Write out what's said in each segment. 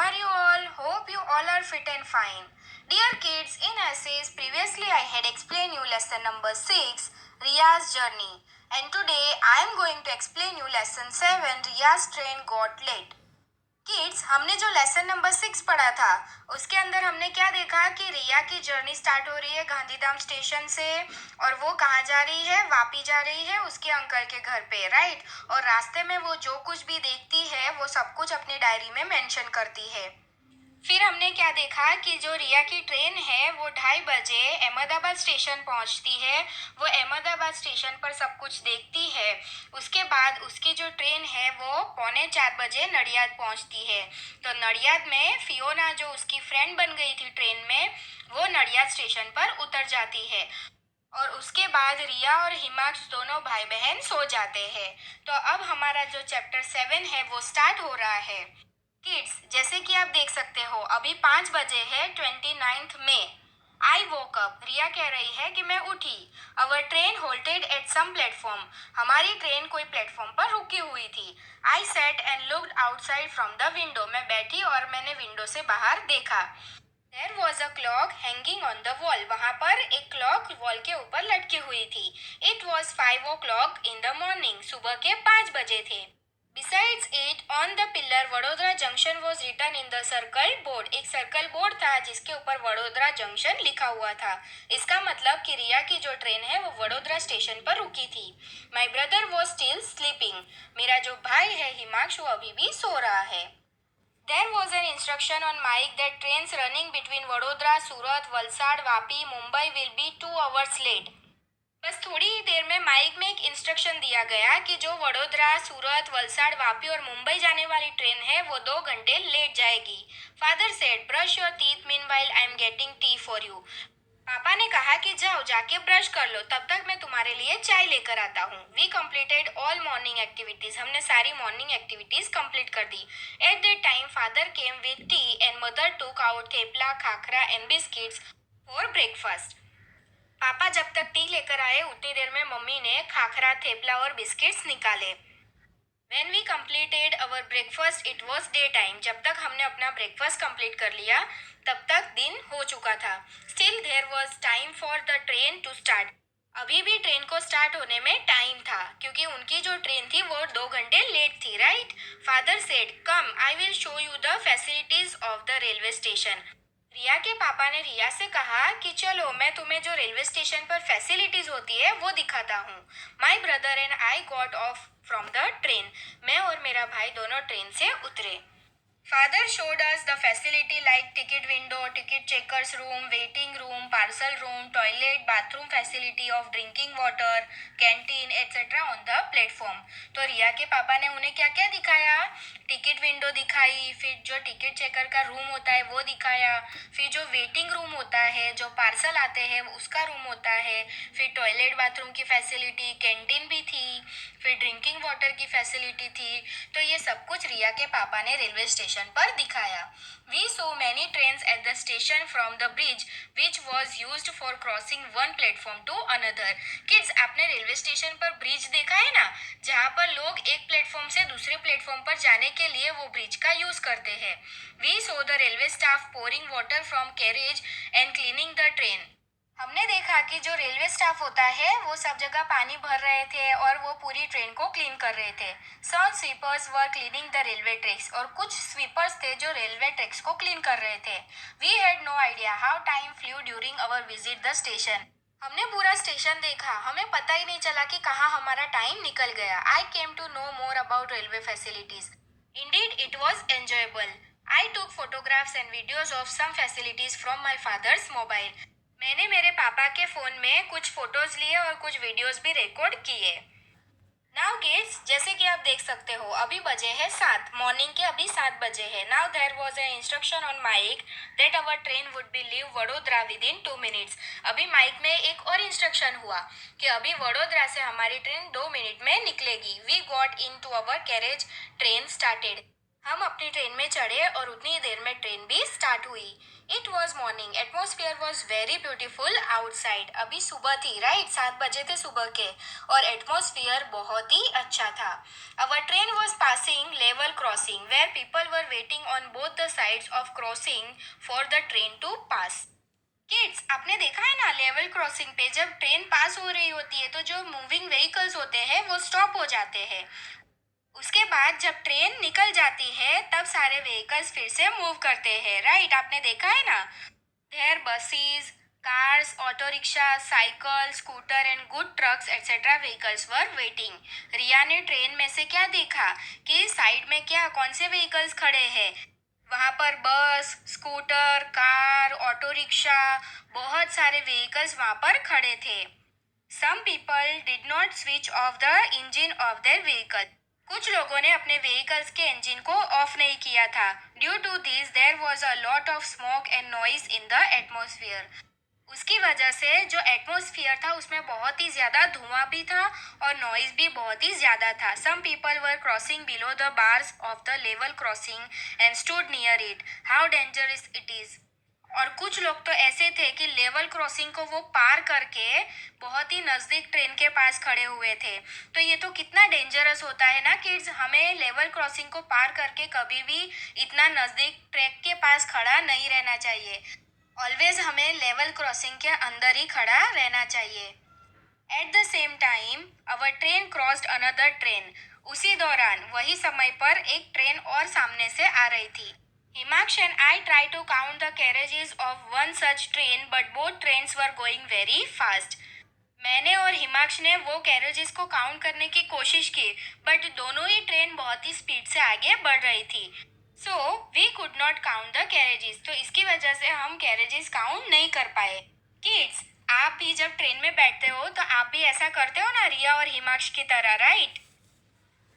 are you all? Hope you all are fit and fine. Dear kids, in essays, previously I had explained you lesson number 6, Riya's journey. And today I am going to explain you lesson 7, Riya's train got late. Kids, हमने जो lesson number 6 पढ़ा था उसके अंदर हमने क्या देखा कि रिया की जर्नी स्टार्ट हो रही है गांधीधाम स्टेशन से और वो कहाँ जा रही है, वापी जा रही है उसके अंकल के घर पे, राइट। और रास्ते में वो जो कुछ भी देखती है वो सब कुछ अपनी डायरी में मेंशन करती है। फिर हमने क्या देखा कि जो रिया की ट्रेन है वो 2:30 बजे अहमदाबाद स्टेशन पहुंचती है। वो अहमदाबाद स्टेशन पर सब कुछ देखती है। उसके बाद उसकी जो ट्रेन है वो 3:45 बजे नडियाद पहुंचती है। तो नडियाद में फियोना जो उसकी फ्रेंड बन गई थी ट्रेन में, वो नडियाद स्टेशन पर उतर जाती है। और उसके बाद रिया और हिमांश दोनों भाई बहन सो जाते हैं। तो अब हमारा जो चैप्टर 7 है वो स्टार्ट हो रहा है। किड्स, जैसे कि आप देख सकते हो अभी 5 बजे है 29 मई। आई वोक अप, रिया कह रही है कि मैं उठी। Our train halted at some platform, हमारी ट्रेन कोई प्लेटफॉर्म पर रुकी हुई थी। I sat and looked outside from the window, मैं बैठी और मैंने विंडो से बाहर देखा। There was a clock hanging on the wall, वहां पर एक क्लॉक वॉल के ऊपर लटकी हुई थी। It was 5 o'clock in the morning, सुबह के 5 बजे थे। Besides it, on the pillar Vadodara junction was written in the circle board, एक सर्कल बोर्ड था जिसके ऊपर वडोदरा जंक्शन लिखा हुआ था। इसका मतलब कि रिया की जो ट्रेन है वो वडोदरा स्टेशन पर रुकी थी। My brother was still sleeping, मेरा जो भाई है हिमांश वो अभी भी सो रहा है। There was an instruction on mic that trains running between Vadodara, Surat, Valsad, Vapi, Mumbai will be 2 hours late. बस थोड़ी ही देर में माइक में एक इंस्ट्रक्शन दिया गया कि जो वडोदरा, सूरत, वलसाड, वापी और मुंबई जाने वाली ट्रेन है वो 2 घंटे लेट जाएगी। Father said brush your teeth meanwhile I am getting T for you, पापा ने कहा कि जाओ जाके ब्रश कर लो, तब तक मैं तुम्हारे लिए चाय लेकर आता हूँ। We completed all morning activities, हमने सारी मॉर्निंग एक्टिविटीज कंप्लीट कर दी। At that time father came with tea and mother took out thepla, khakhra and biscuits for breakfast. पापा जब तक टी लेकर आए उतनी देर में मम्मी ने खाखरा, थेपला और बिस्किट्स निकाले। When we completed our breakfast, it was daytime. जब तक हमने अपना ब्रेकफास्ट कंप्लीट कर लिया तब तक दिन हो चुका था। Still there was time for the train to start. अभी भी ट्रेन को स्टार्ट होने में टाइम था क्योंकि उनकी जो ट्रेन थी वो 2 घंटे लेट थी, right. Father said come I will show you the facilities of the railway station. Riya के पापा ने रिया से कहा कि चलो मैं तुम्हें जो रेलवे स्टेशन पर फैसिलिटीज होती है वो दिखाता हूँ। My brother and I got off from the train, मैं और मेरा भाई दोनों ट्रेन से उतरे। Father showed us the facility like ticket window, ticket checkers room, waiting room, parcel room, toilet, bathroom facility of drinking water, canteen etc. on the platform. तो रिया के पापा ने उन्हें क्या क्या दिखाया? टिकट विंडो दिखाई, फिर जो टिकट चेकर का रूम होता है वो दिखाया, फिर जो वेटिंग रूम होता है, जो पार्सल आते हैं उसका रूम होता है, फिर टॉयलेट बाथरूम की फैसिलिटी, कैंटीन भी थी, फिर ड्रिंकिंग वाटर की फैसिलिटी थी। तो ये सब कुछ रिया के पापा ने रेलवे स्टेशन पर दिखाया। We saw many trains at the station from the bridge which was used for crossing one platform to another. Kids, आपने रेलवे स्टेशन पर ब्रिज देखा है ना, जहाँ पर लोग एक प्लेटफॉर्म से दूसरे प्लेटफॉर्म पर जाने के लिए वो ब्रिज का यूज करते हैं। We saw the railway staff pouring water from carriage and cleaning the train. हमने देखा कि जो रेलवे स्टाफ होता है वो सब जगह पानी भर रहे थे और वो पूरी ट्रेन को क्लीन कर रहे थे। Some sweepers were cleaning the railway tracks, और कुछ स्वीपर्स थे जो रेलवे ट्रैक्स को क्लीन कर रहे थे। We had no idea how time flew during our visit the station, हमने पूरा स्टेशन देखा, हमें पता ही नहीं चला कि कहाँ हमारा टाइम निकल गया। I came to know more about railway facilities, indeed it was enjoyable. I took photographs and videos of some facilities from my father's mobile, मैंने मेरे पापा के फ़ोन में कुछ फ़ोटोज़ लिए और कुछ वीडियोज़ भी रिकॉर्ड किए। नाउ किड्स, जैसे कि आप देख सकते हो अभी बजे है 7, मॉर्निंग के अभी 7 बजे है। Now there was an instruction on mike that our train would be leave Vadodara within 2 minutes. अभी माइक में एक और इंस्ट्रक्शन हुआ कि अभी वडोदरा से हमारी ट्रेन 2 मिनट में निकलेगी। We got into our carriage, train started, हम अपनी ट्रेन में चढ़े और उतनी देर में ट्रेन भी स्टार्ट हुई। It was morning, atmosphere was very beautiful outside. अभी सुबह थी, राइट, 7 बजे थे सुबह के, और एटमोसफियर बहुत ही अच्छा था। Our train was passing level crossing where people were waiting on both the sides of crossing for the train to pass. Kids, आपने देखा है ना, लेवल क्रॉसिंग पे जब ट्रेन पास हो रही होती है तो जो मूविंग व्हीकल्स होते हैं वो स्टॉप हो जाते हैं। उसके बाद जब ट्रेन निकल जाती है तब सारे व्हीकल्स फिर से मूव करते हैं, राइट, आपने देखा है ना। There buses, cars, auto rickshaw, cycle, scooter and good trucks etcetera vehicles were waiting. Riya ने ट्रेन में से क्या देखा कि साइड में क्या कौन से व्हीकल्स खड़े हैं। वहां पर बस, स्कूटर, कार, ऑटो रिक्शा, बहुत सारे व्हीकल्स वहां पर खड़े थे। Some people did not switch off the engine of their vehicle. कुछ लोगों ने अपने व्हीकल्स के इंजन को ऑफ नहीं किया था। Due to this there was a lot of smoke and noise in the atmosphere. उसकी वजह से जो एटमॉस्फेयर था उसमें बहुत ही ज़्यादा धुआं भी था और नॉइज भी बहुत ही ज़्यादा था। Some people were crossing below the bars of the level crossing and stood near it, how dangerous it is. और कुछ लोग तो ऐसे थे कि लेवल क्रॉसिंग को वो पार करके बहुत ही नज़दीक ट्रेन के पास खड़े हुए थे। तो ये तो कितना डेंजरस होता है ना किड्स, हमें लेवल क्रॉसिंग को पार करके कभी भी इतना नज़दीक ट्रैक के पास खड़ा नहीं रहना चाहिए। ऑलवेज हमें लेवल क्रॉसिंग के अंदर ही खड़ा रहना चाहिए। At the same time our train crossed another train. उसी दौरान वही समय पर एक ट्रेन और सामने से आ रही थी। Himaksh and I try to count the carriages of one such train but both trains were going very fast. मैंने और हिमाक्ष ने वो कैरेजेस को काउंट करने की कोशिश की, बट दोनों ही ट्रेन बहुत ही स्पीड से आगे बढ़ रही थी। So we could not count the carriages. तो इसकी वजह से हम कैरेजेस काउंट नहीं कर पाए। किड्स, आप भी जब ट्रेन में बैठते हो तो आप भी ऐसा करते हो ना, रिया और हिमाक्ष की तरह, right.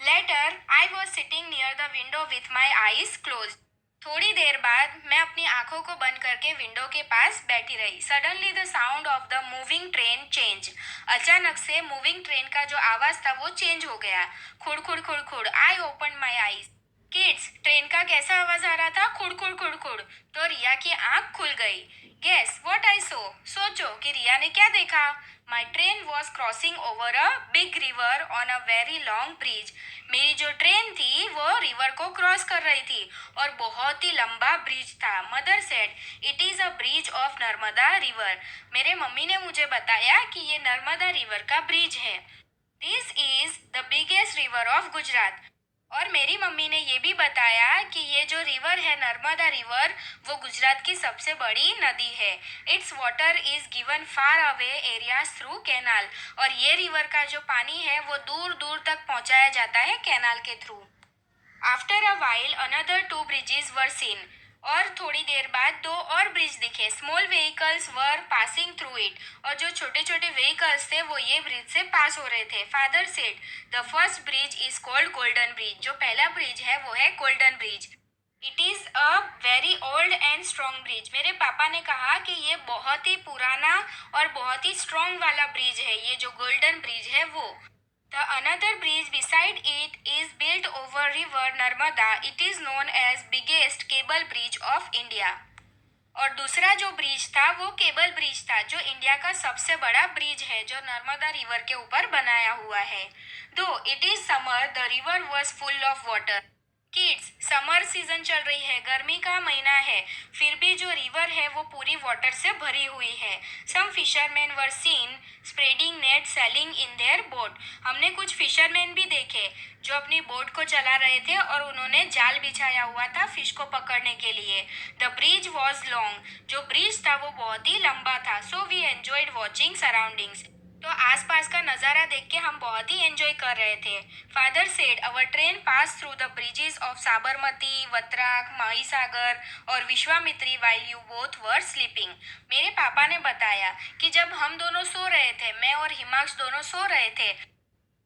Later I was sitting near the window with my eyes close. थोड़ी देर बाद मैं अपनी आंखों को बंद करके विंडो के पास बैठी रही। Suddenly the sound of the moving train change. अचानक से मूविंग ट्रेन का जो आवाज था वो चेंज हो गया। खुड़ खुड़ खुड़ खुड़। I open my eyes. Kids, train का कैसा आवाज आ रहा था? खुड़ खुड़ खुड़ खुड़। तो रिया की आंख खुल गई। गेस व्हाट आई सो। सोचो कि रिया ने क्या देखा। My train was crossing over a big river on a very long bridge. मेरी जो ट्रेन थी वो रिवर को क्रॉस कर रही थी और बहुत ही लंबा ब्रिज था। Mother said it is a bridge of Narmada river. मेरे मम्मी ने मुझे बताया कि ये नर्मदा रिवर का ब्रिज है। This is the biggest river of Gujarat. और मेरी मम्मी ने ये भी बताया कि ये जो रिवर है नर्मदा रिवर, वो गुजरात की सबसे बड़ी नदी है। It's water is given far away areas through canal. और ये रिवर का जो पानी है वो दूर दूर तक पहुंचाया जाता है कैनाल के through. After a while another two bridges were seen. और थोड़ी देर बाद दो और ब्रिज दिखे। Small vehicles were passing through it. और जो छोटे छोटे व्हीकल्स थे वो ये ब्रिज से पास हो रहे थे। Father said the first bridge is called golden bridge. जो पहला ब्रिज है वो है golden bridge. It is a very old and strong bridge. मेरे पापा ने कहा कि ये बहुत ही पुराना और बहुत ही स्ट्रॉन्ग वाला ब्रिज है, ये जो गोल्डन ब्रिज है वो। The another bridge beside it is built over river Narmada. It is known as biggest cable bridge of India. और दूसरा जो ब्रिज था वो केबल ब्रिज था, जो इंडिया का सबसे बड़ा ब्रिज है, जो नर्मदा रिवर के ऊपर बनाया हुआ है। दो it is summer the river was full of water. Kids, summer season चल रही है, गर्मी का महीना है, फिर भी जो रिवर है वो पूरी वाटर से भरी हुई है। Some fisherman were seen spreading net sailing in their boat. हमने कुछ फिशरमैन भी देखे जो अपनी बोट को चला रहे थे और उन्होंने जाल बिछाया हुआ था फिश को पकड़ने के लिए। The bridge was long. जो ब्रिज था वो बहुत ही लंबा था। So we enjoyed watching surroundings. तो आसपास का नज़ारा देख के हम बहुत ही एंजॉय कर रहे थे। Father said our train pass through the bridges of Sabarmati, Vatrak, Mahisagar और Vishwamitri while you both were sleeping. मेरे पापा ने बताया कि जब हम दोनों सो रहे थे, मैं और हिमांश दोनों सो रहे थे,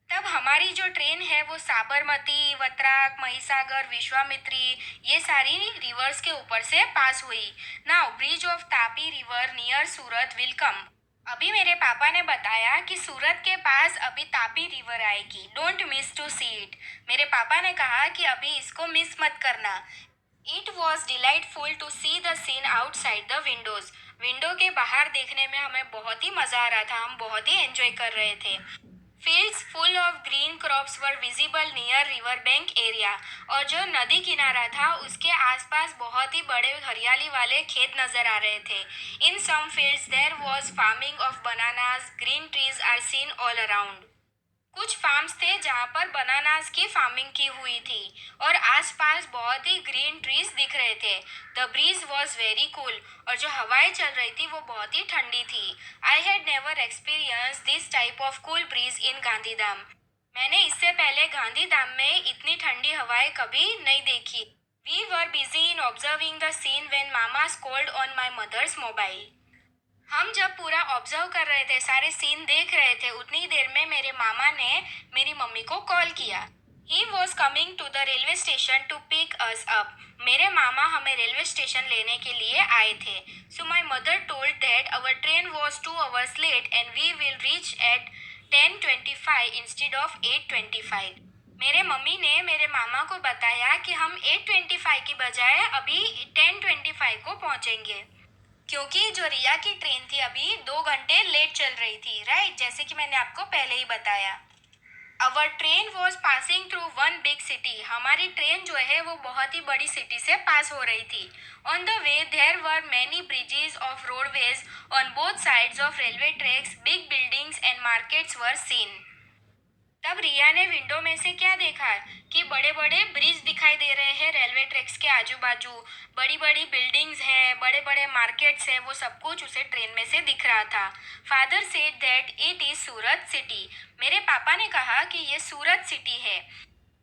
तब हमारी जो ट्रेन है वो साबरमती, वत्राक, महिसागर, विश्वामित्री, ये सारी रिवर्स के ऊपर से पास हुई। Now bridge of Tapi river near Surat will come. अभी मेरे पापा ने बताया कि सूरत के पास अभी तापी रिवर आएगी। Don't miss to see it. मेरे पापा ने कहा कि अभी इसको मिस मत करना। It was delightful to see the scene outside the windows. Window के बाहर देखने में हमें बहुत ही मजा आ रहा था, हम बहुत ही एंजॉय कर रहे थे। Fields full of green crops were visible near river bank area. और जो नदी किनारा था उसके आसपास बहुत ही बड़े हरियाली वाले खेत नजर आ रहे थे। In some fields there was farming of bananas, green trees are seen all around. कुछ फार्म्स थे जहाँ पर बनानास की फार्मिंग की हुई थी और आसपास बहुत ही ग्रीन ट्रीज दिख रहे थे। The breeze was very cool और जो हवाएं चल रही थी वो बहुत ही ठंडी थी। I had never experience this type of cool breeze in Gandhidham. मैंने इससे पहले गांधीधाम में इतनी ठंडी हवाएं कभी नहीं देखी। We were busy in observing the scene when मामा scold on my mother's mobile. हम जब पूरा ऑब्जर्व कर रहे थे, सारे सीन देख रहे थे, उतनी देर में मेरे मामा ने मेरी मम्मी को कॉल किया। He was coming to the railway station to pick us up. मेरे मामा हमें रेलवे स्टेशन लेने के लिए आए थे। So my mother told that our train was 2 hours late and we will reach at 10:25 instead of 8:25। मेरे मम्मी ने मेरे मामा को बताया कि हम 8:25 की बजाय अभी 10:25 को पहुंचेंगे, क्योंकि जो रिया की ट्रेन थी अभी 2 घंटे लेट चल रही थी, राइट, जैसे कि मैंने आपको पहले ही बताया। Our train was passing through one big city. हमारी ट्रेन जो है वो बहुत ही बड़ी सिटी से पास हो रही थी। On the way there were many bridges of roadways on both sides of railway tracks, big buildings and markets were seen. तब रिया ने विंडो में से क्या देखा कि बड़े बड़े ब्रिज दिखाई दे रहे हैं रेलवे ट्रैक्स के आजू बाजू, बड़ी बड़ी बिल्डिंग्स हैं, बड़े बड़े मार्केट्स हैं, वो सब कुछ उसे ट्रेन में से दिख रहा था। Father said that it is Surat city. मेरे पापा ने कहा कि ये सूरत सिटी है।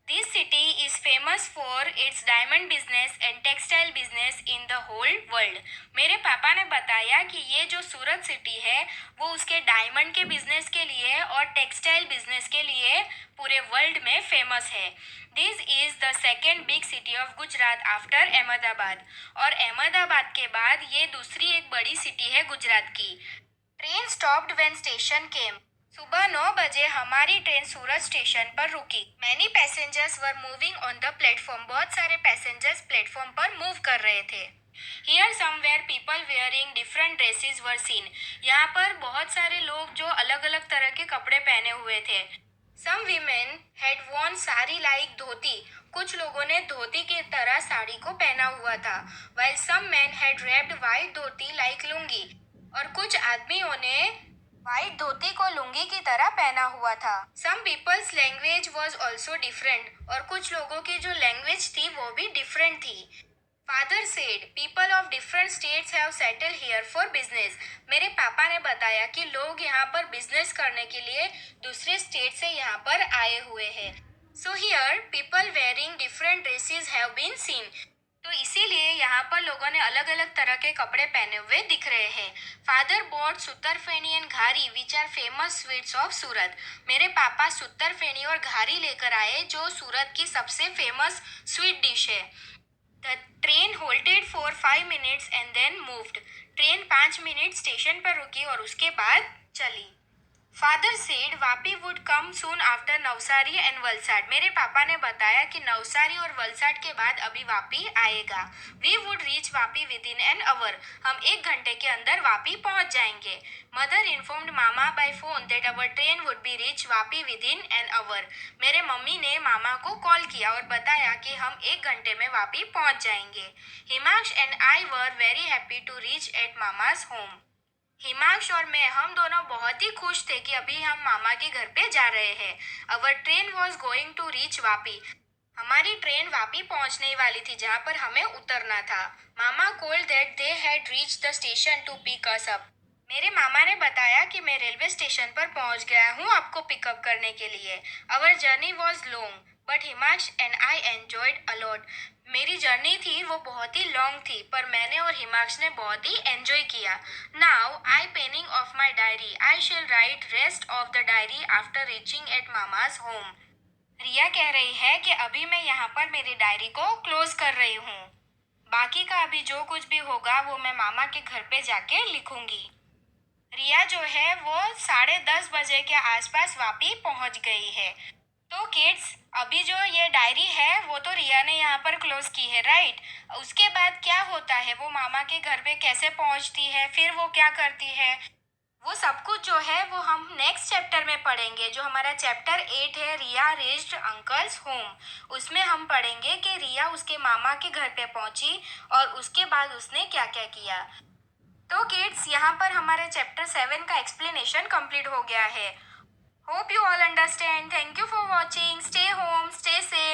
This city is famous for its diamond business and textile business in the whole world. मेरे पापा ने बताया कि ये जो सूरत सिटी है वो उसके डायमंड के बिजनेस के लिए और टेक्सटाइल बिजनेस के लिए पूरे वर्ल्ड में फेमस है। This is the second big city of Gujarat after Ahmedabad. और अहमदाबाद के बाद ये दूसरी एक बड़ी सिटी है गुजरात की। ट्रेन स्टॉप्ड व्हेन स्टेशन केम। सुबह 9 बजे हमारी ट्रेन सूरत स्टेशन पर रुकी। Many passengers were moving on the platform. बहुत सारे पैसेंजर्स प्लेटफॉर्म पर मूव कर रहे थे। Here somewhere people wearing different dresses were seen. यहाँ पर बहुत सारे लोग जो अलग अलग तरह के कपड़े पहने हुए थे। Some women had worn sari like dhoti. कुछ लोगों ने धोती की तरह साड़ी को पहना हुआ था। while some men had wrapped white dhoti like lungi. और कुछ आदमियों ने व्हाइट धोती को लुंगी की तरह पहना हुआ था। Some people's language was also different. और कुछ लोगों की जो लैंग्वेज थी वो भी डिफरेंट थी। Father said people of different states have settle here for business. मेरे पापा ने बताया कि लोग यहाँ पर बिजनेस करने के लिए दूसरे स्टेट से यहाँ पर आए हुए हैं। So here people wearing different dresses have been seen. तो इसीलिए यहाँ पर लोगों ने अलग अलग तरह के कपड़े पहने हुए दिख रहे हैं। Father bot Sutarfeni and ghari which are famous sweets of Surat. मेरे पापा सुतरफेनी और घारी लेकर आए जो सूरत की सबसे फेमस स्वीट डिश है। The train halted for 5 minutes and then moved. Train 5 minute station पर रुकी और उसके बाद चली। Father said Vapi would come soon after Navsari and Valsad. मेरे पापा ने बताया कि नवसारी और वलसाड के बाद अभी वापी आएगा। We would reach Vapi within an hour. हम 1 घंटे के अंदर वापी पहुंच जाएंगे। मदर इन्फॉर्म्ड मामा by phone that our train would be reach Vapi within an hour. मेरे मम्मी ने मामा को कॉल किया और बताया कि हम 1 घंटे में वापी पहुंच जाएंगे। Himansh and I were very happy to reach at mama's home. Himansh और मैं हम दोनों बहुत ही खुश थे कि अभी हम मामा के घर पे जा रहे हैं। Our train was going to reach Vapi. हमारी ट्रेन वापी पहुंचने वाली थी जहां पर हमें उतरना था। Mama called that they had reach the station to pick us up. मेरे मामा ने बताया कि मैं रेलवे स्टेशन पर पहुंच गया हूं आपको पिकअप करने के लिए। Our journey was long but Himansh and I enjoyed a lot. मेरी जर्नी थी वो बहुत ही लॉन्ग थी पर मैंने और हिमांश ने बहुत ही एंजॉय किया। Now I penning off my diary. I shall write rest of the diary after reaching at mama's home. Riya कह रही है कि अभी मैं यहाँ पर मेरी डायरी को क्लोज कर रही हूँ। बाकी का अभी जो कुछ भी होगा वो मैं मामा के घर पे जाके लिखूंगी। रिया जो है वो 10:30 बजे के आसपास वापी पहुंच गई है। तो किड्स अभी जो ये डायरी है वो तो रिया ने यहाँ पर क्लोज की है, राइट। उसके बाद क्या होता है, वो मामा के घर पे कैसे पहुंचती है, फिर वो क्या करती है, वो सब कुछ जो है वो हम नेक्स्ट चैप्टर में पढ़ेंगे। जो हमारा चैप्टर 8 है, रिया रीच्ड अंकल्स होम, उसमें हम पढ़ेंगे कि रिया उसके मामा के घर पे पहुंची और उसके बाद उसने क्या क्या किया। तो किड्स, यहाँ पर हमारे चैप्टर 7 का एक्सप्लेनेशन कंप्लीट हो गया है। Hope you all understand. Thank you for watching. Stay home, stay safe.